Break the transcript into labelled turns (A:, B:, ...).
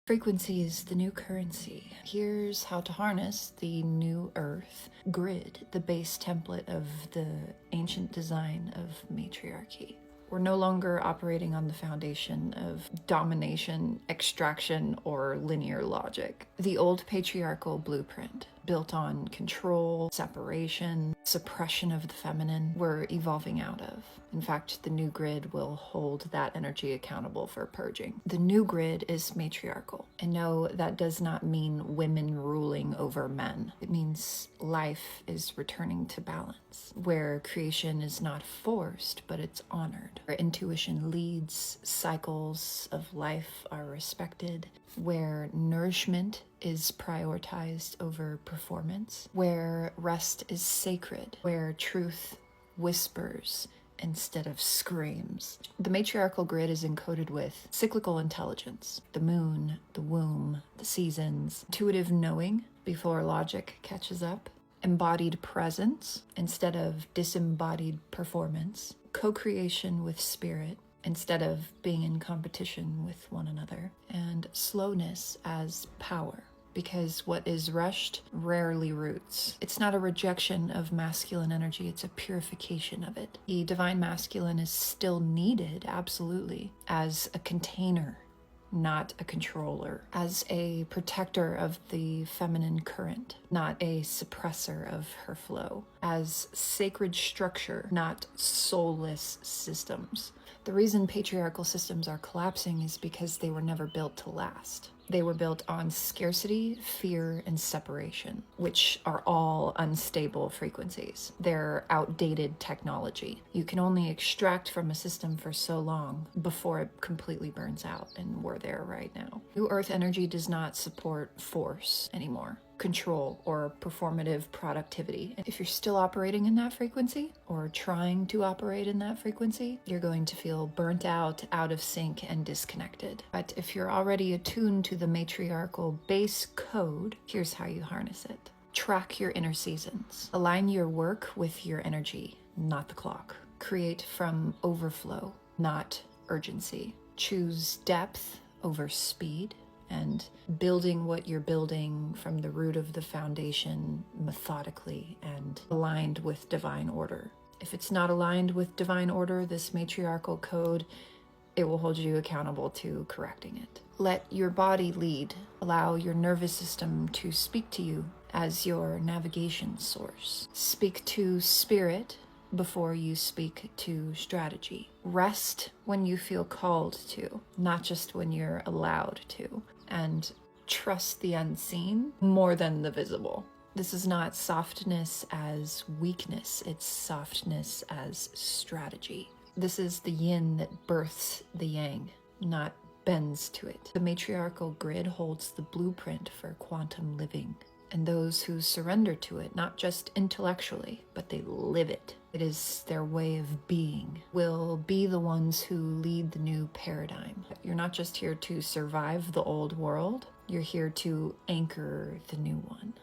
A: Frequency is the new currency. Here's how to harness the new Earth grid, the base template of the ancient design of matriarchy. We're no longer operating on the foundation of domination, extraction, or linear logic. The old patriarchal blueprint, built on control, separation, suppression of the feminine, we're evolving out of. In fact, the new grid will hold that energy accountable for purging. The new grid is matriarchal. And no, that does not mean women ruling over men. It means life is returning to balance, where creation is not forced, but it's honored. Where intuition leads, cycles of life are respected, where nourishment is prioritized over performance, where rest is sacred, where truth whispers instead of screams. The matriarchal grid is encoded with cyclical intelligence, the moon, the womb, the seasons, intuitive knowing before logic catches up, embodied presence instead of disembodied performance, co-creation with spirit instead of being in competition with one another, and slowness as power. Because what is rushed rarely roots. It's not a rejection of masculine energy, it's a purification of it. The divine masculine is still needed, absolutely, as a container, not a controller, as a protector of the feminine current, not a suppressor of her flow, as sacred structure, not soulless systems. The reason patriarchal systems are collapsing is because they were never built to last. They were built on scarcity, fear, and separation, which are all unstable frequencies. They're outdated technology. You can only extract from a system for so long before it completely burns out, and we're there right now. New Earth energy does not support force anymore, control, or performative productivity. If you're still operating in that frequency, or trying to operate in that frequency, you're going to feel burnt out of sync, and disconnected. But if you're already attuned to the matriarchal base code, here's how you harness it. Track your inner seasons. Align your work with your energy, not the clock. Create from overflow, not urgency. Choose depth over speed, and building what you're building from the root of the foundation methodically and aligned with divine order. If it's not aligned with divine order, this matriarchal code, it will hold you accountable to correcting it. Let your body lead. Allow your nervous system to speak to you as your navigation source. Speak to spirit before you speak to strategy. Rest when you feel called to, not just when you're allowed to. And trust the unseen more than the visible. This is not softness as weakness, it's softness as strategy. This is the yin that births the yang, not bends to it. The matriarchal grid holds the blueprint for quantum living, and those who surrender to it, not just intellectually, but they live it. It is their way of being, will be the ones who lead the new paradigm. You're not just here to survive the old world, you're here to anchor the new one.